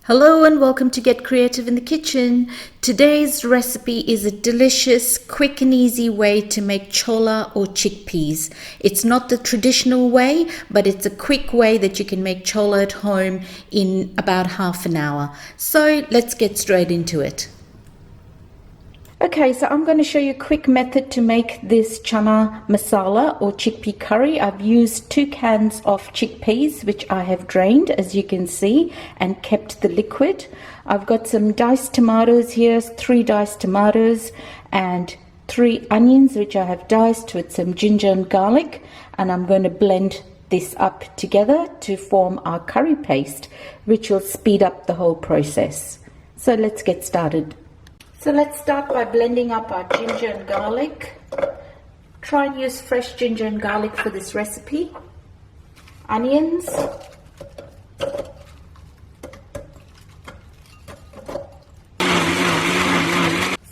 Hello and welcome to Get Creative in the Kitchen. Today's recipe is a delicious, quick and easy way to make chola or chickpeas. It's not the traditional way, but it's a quick way that you can make chola at home in about half an hour. So let's get straight into it. Okay, so I'm going to show you a quick method to make this Channa Masala or chickpea curry. I've used 2 cans of chickpeas, which I have drained, as you can see, and kept the liquid. I've got some diced tomatoes here, 3 diced tomatoes, and 3 onions, which I have diced with some ginger and garlic. And I'm going to blend this up together to form our curry paste, which will speed up the whole process. So let's get started. So let's start by blending up our ginger and garlic. Try and use fresh ginger and garlic for this recipe. Onions.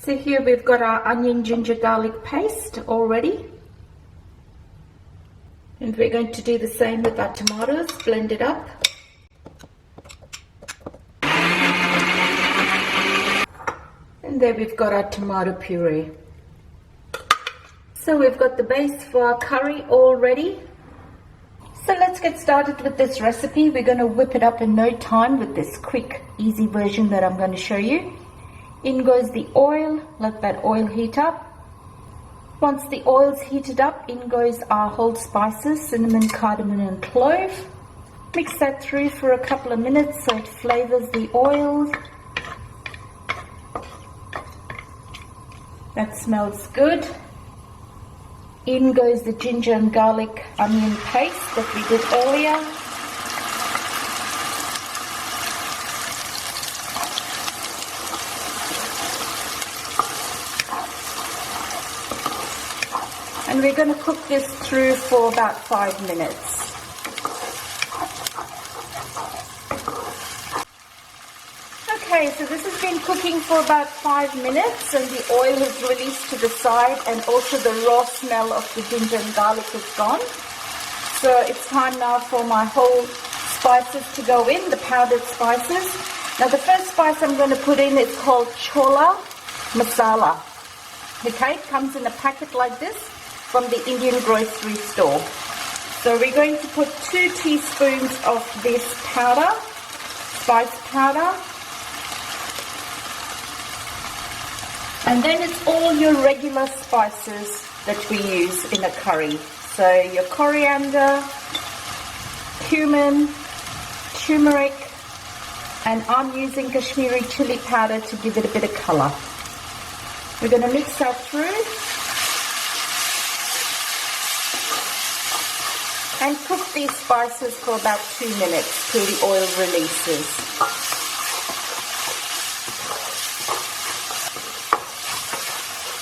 So here we've got our onion, ginger, garlic paste already. And we're going to do the same with our tomatoes, blend it up. And there we've got our tomato puree. So we've got the base for our curry all ready. So let's get started with this recipe. We're going to whip it up in no time with this quick, easy version that I'm going to show you. In goes the oil. Let that oil heat up. Once the oil's heated up, in goes our whole spices, cinnamon, cardamom and clove. Mix that through for a couple of minutes so it flavors the oil. That smells good. In goes the ginger and garlic onion paste that we did earlier. And we're going to cook this through for about 5 minutes. Okay, so this has been cooking for about 5 minutes and the oil has released to the side and also the raw smell of the ginger and garlic is gone. So it's time now for my whole spices to go in, the powdered spices. Now the first spice I'm going to put in is called Chole Masala. Okay, it comes in a packet like this from the Indian grocery store. So we're going to put 2 teaspoons of this powder, spice powder. And then it's all your regular spices that we use in a curry. So your coriander, cumin, turmeric, and I'm using Kashmiri chili powder to give it a bit of color. We're going to mix that through and cook these spices for about 2 minutes till the oil releases.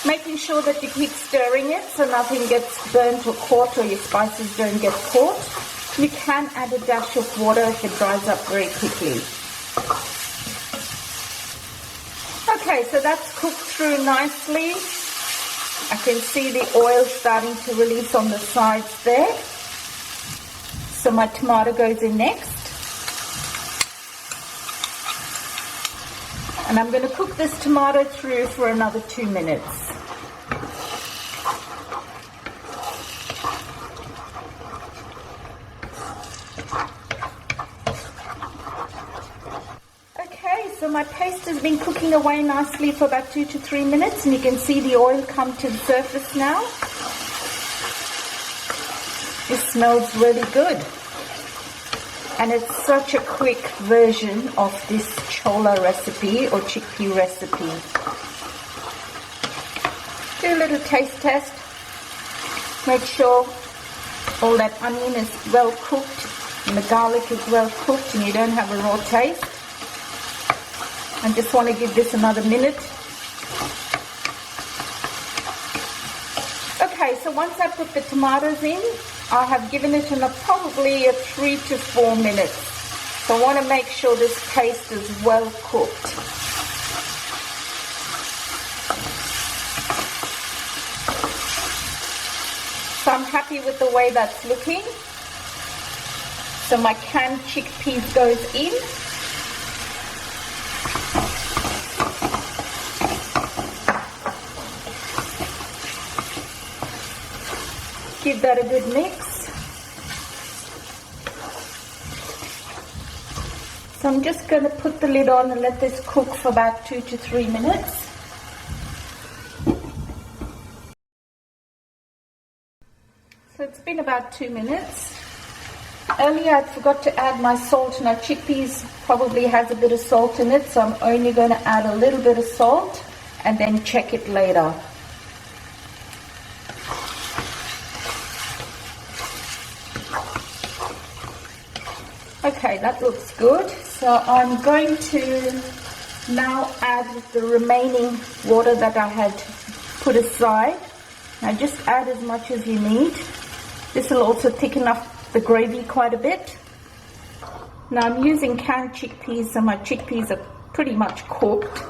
Making sure that you keep stirring it so nothing gets burnt or caught or your spices don't get caught. You can add a dash of water if it dries up very quickly. Okay, so that's cooked through nicely. I can see the oil starting to release on the sides there. So my tomato goes in next. And I'm going to cook this tomato through for another 2 minutes. Okay, so my paste has been cooking away nicely for about 2 to 3 minutes, and you can see the oil come to the surface now. This smells really good. And it's such a quick version of this chola recipe or chickpea recipe. Do a little taste test. Make sure all that onion is well cooked and the garlic is well cooked and you don't have a raw taste. I just want to give this another minute. Okay, so once I put the tomatoes in, I have given it probably a 3 to 4 minutes. So I want to make sure this paste is well cooked. So I'm happy with the way that's looking. So my canned chickpeas goes in. give that a good mix. So I'm just going to put the lid on and let this cook for about 2 to 3 minutes. So it's been about 2 minutes. Earlier I forgot to add my salt. Now chickpeas probably has a bit of salt in it, so I'm only going to add a little bit of salt and then check it later. Okay, that looks good. So I'm going to now add the remaining water that I had put aside. Now just add as much as you need. This will also thicken up the gravy quite a bit. Now I'm using canned chickpeas, so my chickpeas are pretty much cooked.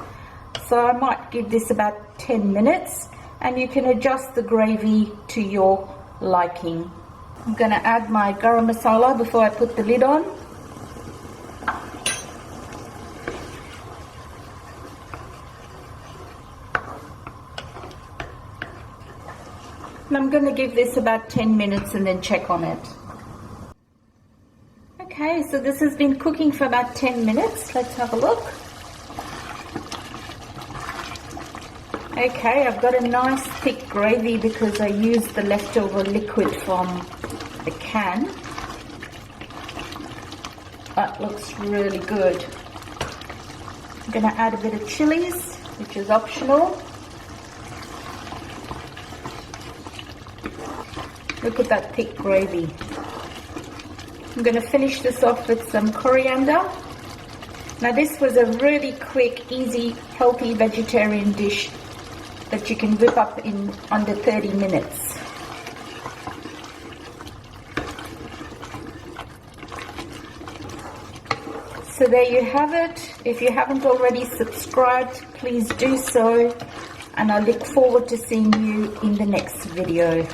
So I might give this about 10 minutes, and you can adjust the gravy to your liking. I'm going to add my garam masala before I put the lid on. And I'm going to give this about 10 minutes and then check on it. Okay, so this has been cooking for about 10 minutes. Let's have a look. Okay, I've got a nice thick gravy because I used the leftover liquid from the can. That looks really good. I'm going to add a bit of chillies, which is optional. Look at that thick gravy. I'm going to finish this off with some coriander. Now this was a really quick, easy, healthy vegetarian dish that you can whip up in under 30 minutes. So there you have it. If you haven't already subscribed, please do so. And I look forward to seeing you in the next video.